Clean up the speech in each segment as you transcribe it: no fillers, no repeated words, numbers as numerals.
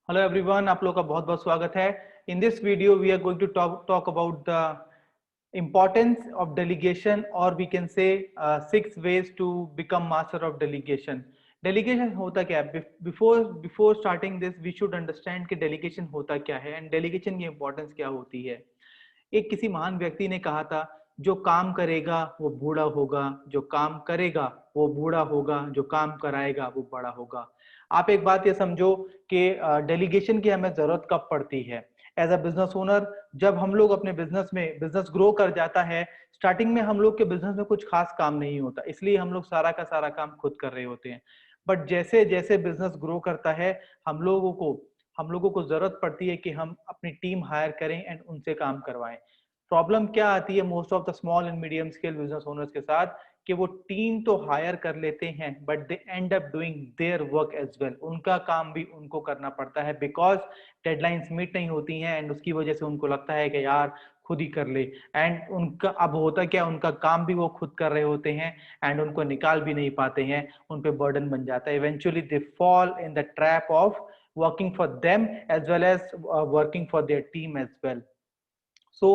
Hello everyone, आप लोग का बहुत बहुत स्वागत है। In this video we are going to talk about the importance of delegation, or we can say 6 ways to become master of delegation. Delegation होता क्या है? Before starting this we should understand कि delegation होता क्या है and delegation की importance क्या होती है। एक किसी महान व्यक्ति ने कहा था, जो काम करेगा वो बूढ़ा होगा, जो काम करेगा वो बूढ़ा होगा, जो काम कराएगा वो बड़ा होगा। आप एक बात ये समझो कि डेलीगेशन की हमें जरूरत कब पड़ती है। एज अ बिजनेस ओनर, जब हम लोग अपने बिजनेस ग्रो कर जाता है, स्टार्टिंग में हम लोग के बिजनेस में कुछ खास काम नहीं होता, इसलिए हम लोग सारा का सारा काम खुद कर रहे होते हैं। बट जैसे जैसे बिजनेस ग्रो करता है, हम लोगों को जरूरत पड़ती है कि हम अपनी टीम हायर करें एंड उनसे काम करवाएं। प्रॉब्लम क्या आती है most of the small and medium scale business owners के साथ, कि वो टीम तो हायर कर लेते हैं but they end up doing their work as well. उनका काम भी उनको करना पड़ता है बिकॉज डेडलाइंस मीट नहीं होती हैं एंड उसकी वजह से उनको लगता है कि यार खुद ही कर ले। एंड उनका अब होता क्या, उनका काम भी वो खुद कर रहे होते हैं एंड उनको निकाल भी नहीं पाते हैं, उन पे बर्डन बन जाता है। Eventually they fall in the trap of working for them as well as working for their team as well. सो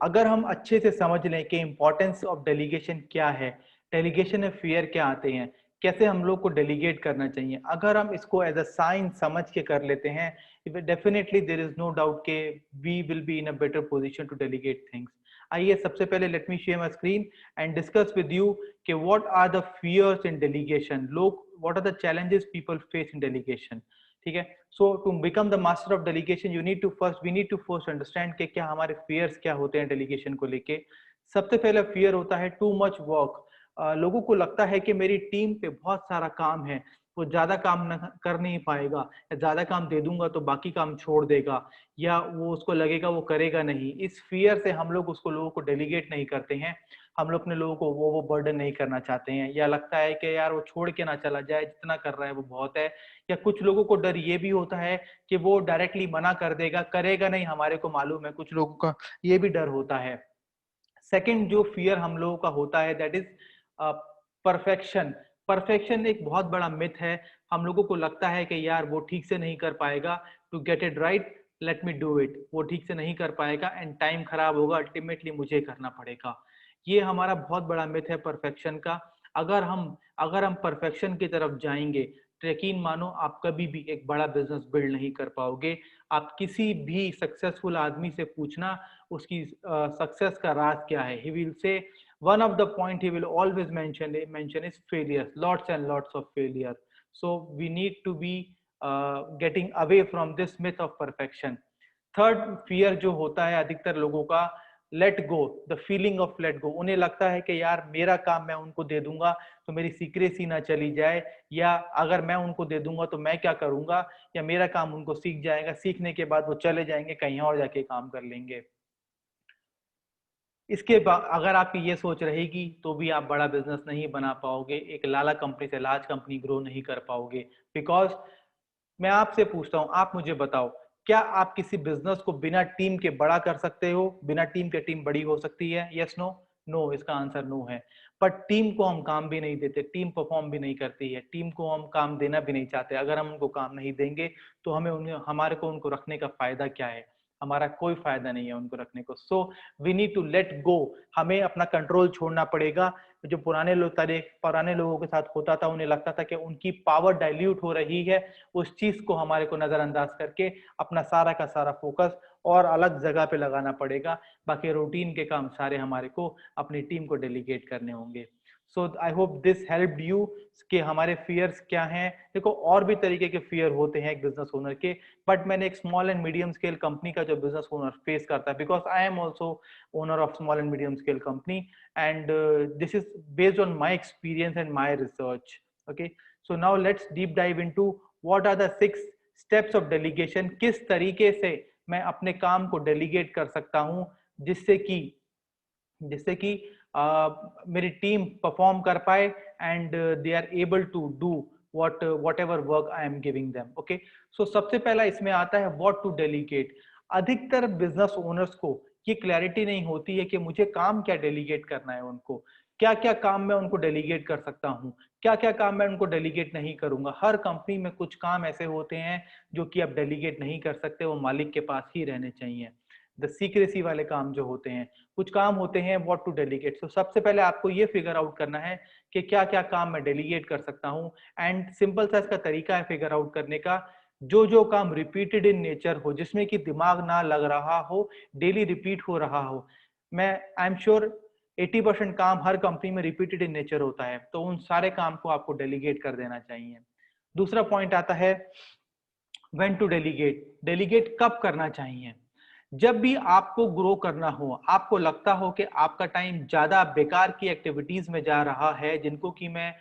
अगर हम अच्छे से समझ लें कि इंपॉर्टेंस ऑफ डेलीगेशन क्या है, डेलीगेशन में फियर क्या आते हैं, कैसे हम लोग को डेलीगेट करना चाहिए, अगर हम इसको एज अ साइंस समझ के कर लेते हैं, definitely there is no doubt के we will be in a better position to delegate things. आइए सबसे पहले let me share my screen and discuss with you कि what are the fears in delegation, लोग what are the challenges people face in delegation. ठीक है, so to become the master of delegation we need to first understand कि क्या हमारे fears क्या होते हैं डेलीगेशन को लेके। सबसे पहला फियर होता है टू मच वर्क। लोगों को लगता है कि मेरी टीम पे बहुत सारा काम है, वो ज्यादा काम न कर नहीं पाएगा, या ज्यादा काम दे दूंगा तो बाकी काम छोड़ देगा, या वो उसको लगेगा वो करेगा नहीं। इस फियर से हम लोग उसको लोगों को डेलीगेट नहीं करते हैं। हम लोग अपने लोगों को वो बर्डन नहीं करना चाहते हैं, या लगता है कि यार वो छोड़ के ना चला जाए, जितना कर रहा है वो बहुत है। या कुछ लोगों को डर ये भी होता है कि वो डायरेक्टली मना कर देगा, करेगा नहीं, हमारे को मालूम है, कुछ लोगों का ये भी डर होता है। सेकंड जो फियर हम लोगों का होता है दैट इज परफेक्शन। परफेक्शन एक बहुत बड़ा मिथ है। हम लोगों को लगता है कि यार वो ठीक से नहीं कर पाएगा, to get it right let me do it, वो ठीक से नहीं कर पाएगा एंड टाइम खराब होगा, अल्टीमेटली मुझे करना पड़ेगा। ये हमारा बहुत बड़ा मिथ है परफेक्शन का। अगर हम परफेक्शन की तरफ जाएंगे तो यकीन मानो आप कभी भी एक बड़ा बिजनेस बिल्ड नहीं कर पाओगे। आप किसी भी सक्सेसफुल आदमी से पूछना उसकी सक्सेस का राज क्या है, he will say one of the point he will always mention is failures, lots and lots of failure. So we need to be getting away from this myth of perfection. Third fear जो होता है अधिकतर लोगों का, let go, the feeling of let go. उन्हें लगता है कि यार मेरा काम मैं उनको दे दूंगा तो मेरी सीक्रेसी ना चली जाए, या अगर मैं उनको दे दूंगा तो मैं क्या करूंगा, या मेरा काम उनको सीख जाएगा, सीखने के बाद वो चले जाएंगे कहीं और जाके काम कर लेंगे। इसके बाद अगर आपकी ये सोच रहेगी तो भी आप बड़ा बिजनेस नहीं बना पाओगे, एक लाला कंपनी से लार्ज कंपनी ग्रो नहीं कर पाओगे। बिकॉज मैं आपसे पूछता हूं, आप मुझे बताओ, क्या आप किसी बिजनेस को बिना टीम के बड़ा कर सकते हो? बिना टीम के टीम बड़ी हो सकती है? Yes no? नो, इसका आंसर नो है। बट टीम को हम काम भी नहीं देते, टीम परफॉर्म भी नहीं करती है, टीम को हम काम देना भी नहीं चाहते। अगर हम उनको काम नहीं देंगे तो हमारे को उनको रखने का फायदा क्या है? हमारा कोई फायदा नहीं है उनको रखने को। So we need to let go, हमें अपना कंट्रोल छोड़ना पड़ेगा। जो पुराने लोगों के साथ होता था, उन्हें लगता था कि उनकी पावर डाइल्यूट हो रही है, उस चीज को हमारे को नजरअंदाज करके अपना सारा का सारा फोकस और अलग जगह पे लगाना पड़ेगा। बाकी रूटीन के काम सारे हमारे को अपनी टीम को डेलीगेट करने होंगे। So I hope this help you कि हमारे फियर्स क्या हैं। देखो, और भी तरीके के फियर होते हैं एक बिजनेस ओनर के, बट मैंने एक small and medium scale company का जो बिजनेस ओनर फेस करता है, because I am also owner of small and medium scale company, and this is based on my experience and my research. Okay, so now let's deep dive into what are the 6 steps of delegation. किस तरीके से मैं अपने काम को delegate कर सकता हूं जिससे कि मेरी टीम परफॉर्म कर पाए and they are able to do whatever work I am giving them. Okay, so सबसे पहला इसमें आता है व्हाट टू डेलीगेट। अधिकतर बिजनेस ओनर्स को ये क्लैरिटी नहीं होती है कि मुझे काम क्या डेलीगेट करना है, उनको क्या क्या काम मैं उनको डेलीगेट कर सकता हूँ। क्या क्या काम मैं उनको डेलीगेट नहीं करूंगा। हर कंपनी में कुछ काम ऐसे होते हैं जो कि आप डेलीगेट नहीं कर सकते, वो मालिक के पास ही रहने चाहिए। द सीक्रेसी वाले काम जो होते हैं, कुछ काम होते हैं व्हाट टू डेलीगेट। सो सबसे पहले आपको ये फिगर आउट करना है कि क्या क्या काम मैं डेलीगेट कर सकता हूँ। एंड सिंपल सा इसका तरीका है फिगर आउट करने का, जो जो काम रिपीटेड इन नेचर हो, जिसमें कि दिमाग ना लग रहा हो, डेली रिपीट हो रहा हो। मैं आई एम श्योर 80% काम हर कंपनी में रिपीटेड इन नेचर होता है, तो उन सारे काम को आपको डेलीगेट कर देना चाहिए। दूसरा पॉइंट आता है व्हेन टू डेलीगेट। डेलीगेट कब करना चाहिए? जब भी आपको ग्रो करना हो, आपको लगता हो कि आपका टाइम ज्यादा बेकार की एक्टिविटीज में जा रहा है, जिनको कि मैं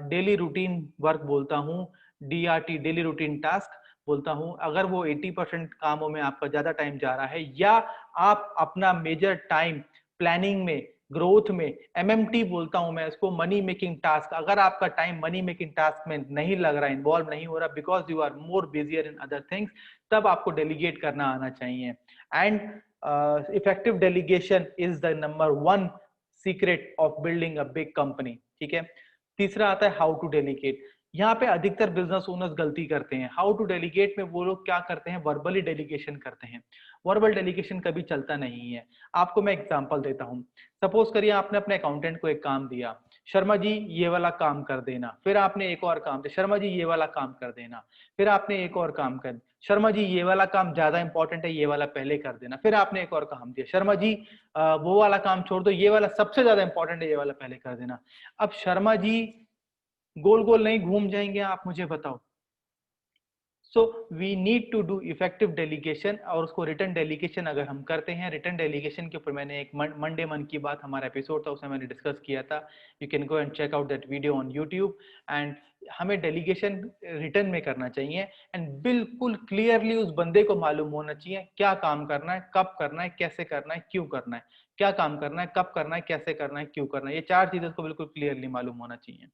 डेली रूटीन वर्क बोलता हूँ, DRT डेली रूटीन टास्क बोलता हूँ। अगर वो 80% कामों में आपका ज्यादा टाइम जा रहा है, या आप अपना मेजर टाइम प्लानिंग में, ग्रोथ में, MMT बोलता हूं मैं इसको, मनी मेकिंग टास्क, अगर आपका टाइम मनी मेकिंग टास्क में नहीं लग रहा, इन्वॉल्व नहीं हो रहा, because you are more busier in other things, तब आपको डेलीगेट करना आना चाहिए। And effective delegation is the number 1 secret of building a big company. ठीक है। तीसरा आता है हाउ टू डेलीगेट। यहाँ पे अधिकतर बिजनेस ओनर्स गलती करते हैं। हाउ टू डेलीगेट में वो लोग क्या करते हैं, वर्बली डेलीगेशन करते हैं। वर्बल डेलीगेशन कभी चलता नहीं है। आपको मैं एग्जांपल देता हूँ। सपोज करिए आपने अपने अकाउंटेंट को एक काम दिया, शर्मा जी ये वाला काम कर देना। फिर आपने एक और काम दिया, शर्मा जी ये वाला काम कर देना। फिर आपने एक और काम कर, शर्मा जी ये वाला काम ज्यादा इंपॉर्टेंट है, ये वाला पहले कर देना। फिर आपने एक और काम दिया, शर्मा जी वो वाला काम छोड़ दो, ये वाला सबसे ज्यादा इंपॉर्टेंट है, ये वाला पहले कर देना। अब शर्मा जी गोल गोल नहीं घूम जाएंगे, आप मुझे बताओ। So we need to do effective delegation. और उसको रिटर्न डेलीगेशन अगर हम करते हैं, रिटर्न डेलीगेशन के ऊपर मैंने एक मंडे मन की बात हमारा एपिसोड था, उसमें मैंने डिस्कस किया था। You can go and check out that video on YouTube. And हमें डेलीगेशन रिटर्न में करना चाहिए, एंड बिल्कुल क्लियरली उस बंदे को मालूम होना चाहिए क्या काम करना है, कब करना है, कैसे करना है, क्यों करना है। क्या काम करना है, कब करना है, कैसे करना है, क्यों करना है, ये 4 चीजें उसको बिल्कुल क्लियरली मालूम होना चाहिए।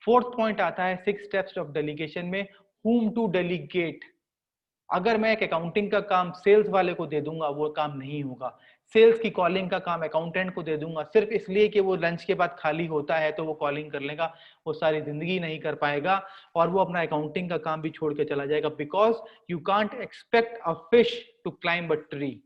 फोर्थ पॉइंट आता है 6 स्टेप्स ऑफ डेलीगेशन में, whom to delegate। अगर मैं एक अकाउंटिंग का काम सेल्स वाले को दे दूंगा, वो काम नहीं होगा। सेल्स की कॉलिंग का काम अकाउंटेंट को दे दूंगा सिर्फ इसलिए कि वो लंच के बाद खाली होता है तो वो कॉलिंग कर लेगा, वो सारी जिंदगी नहीं कर पाएगा, और वो अपना अकाउंटिंग का काम भी छोड़ के चला जाएगा। Because you can't expect a fish to climb a tree.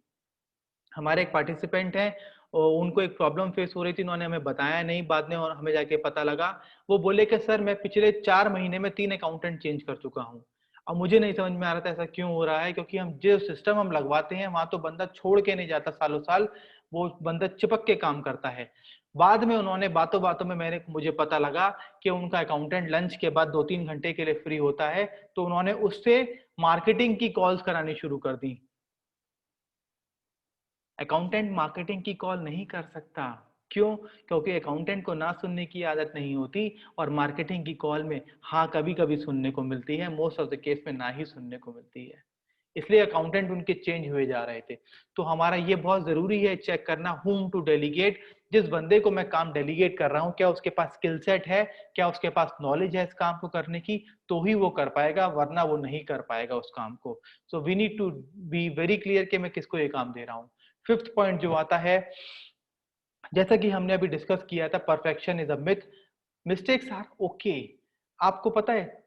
हमारे एक पार्टिसिपेंट हैं, उनको एक प्रॉब्लम फेस हो रही थी, उन्होंने हमें बताया नहीं, बाद में और हमें जाके पता लगा। वो बोले कि सर मैं पिछले 4 महीने में 3 अकाउंटेंट चेंज कर चुका हूँ। अब मुझे नहीं समझ में आ रहा था ऐसा क्यों हो रहा है, क्योंकि हम जो सिस्टम हम लगवाते हैं वहां तो बंदा छोड़ के नहीं जाता सालों साल, वो बंदा चिपक के काम करता है। बाद में उन्होंने बातों बातों में मुझे पता लगा कि उनका अकाउंटेंट लंच के बाद 2-3 घंटे के लिए फ्री होता है, तो उन्होंने उससे मार्केटिंग की कॉल्स करानी शुरू कर दी। अकाउंटेंट मार्केटिंग की कॉल नहीं कर सकता। क्यों? क्योंकि अकाउंटेंट को ना सुनने की आदत नहीं होती, और मार्केटिंग की कॉल में हाँ कभी कभी सुनने को मिलती है, मोस्ट ऑफ द केस में ना ही सुनने को मिलती है। इसलिए अकाउंटेंट उनके चेंज हुए जा रहे थे। तो हमारा ये बहुत जरूरी है चेक करना whom टू डेलीगेट। जिस बंदे को मैं काम डेलीगेट कर रहा हूँ, क्या उसके पास स्किल सेट है, क्या उसके पास नॉलेज है इस काम को करने की, तो ही वो कर पाएगा, वरना वो नहीं कर पाएगा उस काम को। So we need to be very clear कि मैं किसको ये काम दे रहा हूँ। फिफ्थ पॉइंट जो आता है, जैसा कि हमने अभी डिस्कस किया था, perfection is a myth, mistakes are okay. आपको पता है,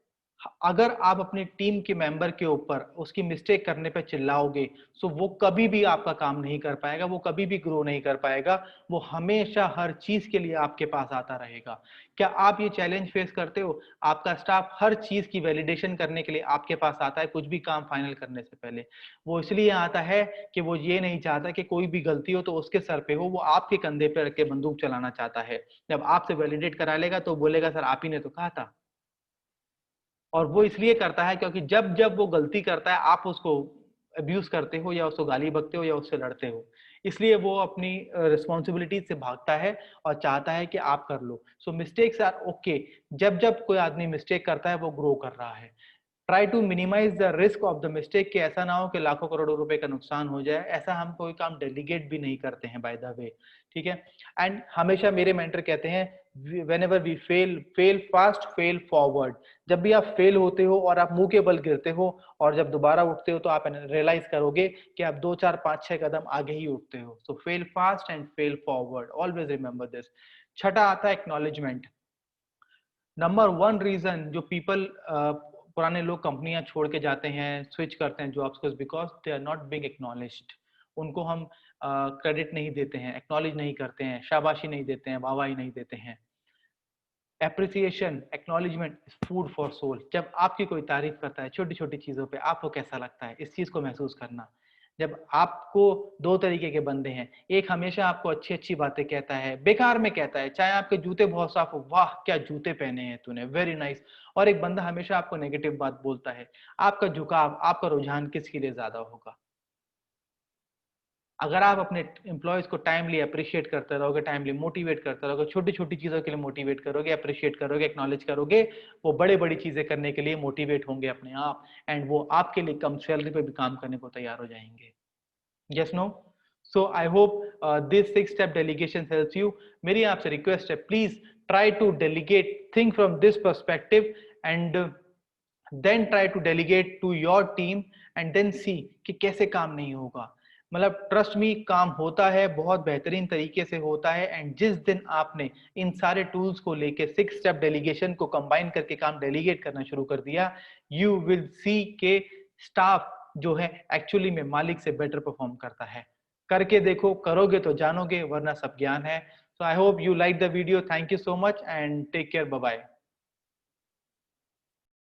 अगर आप अपनी टीम के मेंबर के ऊपर उसकी मिस्टेक करने पे चिल्लाओगे, सो वो कभी भी आपका काम नहीं कर पाएगा, वो कभी भी ग्रो नहीं कर पाएगा। वो हमेशा हर चीज के लिए आपके पास आता रहेगा। क्या आप ये चैलेंज फेस करते हो? आपका स्टाफ हर चीज की वैलिडेशन करने के लिए आपके पास आता है कुछ भी काम फाइनल करने से पहले। वो इसलिए आता है कि वो ये नहीं चाहता कि कोई भी गलती हो तो उसके सर पे हो, वो आपके कंधे पे रख के बंदूक चलाना चाहता है। जब आपसे वैलिडेट करा लेगा तो बोलेगा सर आप ही ने तो कहा था। और वो इसलिए करता है क्योंकि जब जब वो गलती करता है आप उसको अब्यूज करते हो, या उसको गाली बकते हो, या उससे लड़ते हो, इसलिए वो अपनी रिस्पॉन्सिबिलिटी से भागता है और चाहता है कि आप कर लो। सो मिस्टेक्स आर ओके। जब जब कोई आदमी मिस्टेक करता है वो ग्रो कर रहा है। Try to minimize the risk of the mistake, कि ऐसा ना हो कि लाखों करोड़ों रुपए का नुकसान हो जाए। ऐसा हम कोई काम डेलीगेट भी नहीं करते हैं बाय द वे। ठीक है। एंड हमेशा मेरे मेंटर कहते हैं, whenever we fail fast, fail forward। जब भी आप फेल होते हो और आप मुंह के बल गिरते हो, और जब दोबारा उठते हो तो आप रियलाइज करोगे कि आप 2 4 5 6 कदम आगे ही उठते हो। So fail fast and fail forward, always remember this. छठा आता है एक्नॉलेजमेंट। नंबर वन रीजन जो पीपल पुराने लोग कंपनियां छोड़ के जाते हैं, स्विच करते हैं जॉब्स को, because they are not being acknowledged. उनको हम क्रेडिट नहीं देते हैं, एक्नॉलेज नहीं करते हैं, शाबाशी नहीं देते हैं, वाहवाही नहीं देते हैं। Appreciation, acknowledgement is food for soul. जब आपकी कोई तारीफ करता है छोटी छोटी चीजों पे, आपको कैसा लगता है, इस चीज को महसूस करना। जब आपको दो तरीके के बंदे हैं, एक हमेशा आपको अच्छी अच्छी बातें कहता है, बेकार में कहता है, चाहे आपके जूते बहुत साफ हो, वाह क्या जूते पहने हैं तूने, वेरी नाइस। और एक बंदा हमेशा आपको नेगेटिव बात बोलता है। आपका झुकाव, आपका रुझान किसके लिए ज्यादा होगा? अगर आप अपने एम्प्लॉयज को टाइमली अप्रिशिएट करते रहोगे, टाइमली मोटिवेट करते रहोगे, छोटी छोटी चीजों के लिए मोटिवेट करोगे, अप्रिशिएट करोगे, एक्नॉलेज करोगे, वो बड़े बड़ी चीजें करने के लिए मोटिवेट होंगे अपने आप, एंड वो आपके लिए कम सैलरी पे भी काम करने को तैयार हो जाएंगे। Yes, no? So I hope this 6 step delegation helps you. मेरी आपसे रिक्वेस्ट है, please try to delegate, think from this perspective, and then try to delegate to your team, and then see कि कैसे काम नहीं होगा। मतलब ट्रस्ट मी, काम होता है, बहुत बेहतरीन तरीके से होता है। एंड जिस दिन आपने इन सारे टूल्स को लेके 6 स्टेप डेलीगेशन को कंबाइन करके काम डेलीगेट करना शुरू कर दिया, यू विल सी के स्टाफ जो है एक्चुअली में मालिक से बेटर परफॉर्म करता है। करके देखो, करोगे तो जानोगे, वरना सब ज्ञान है। So I hope you like the video. Thank you so much and take care, bye bye.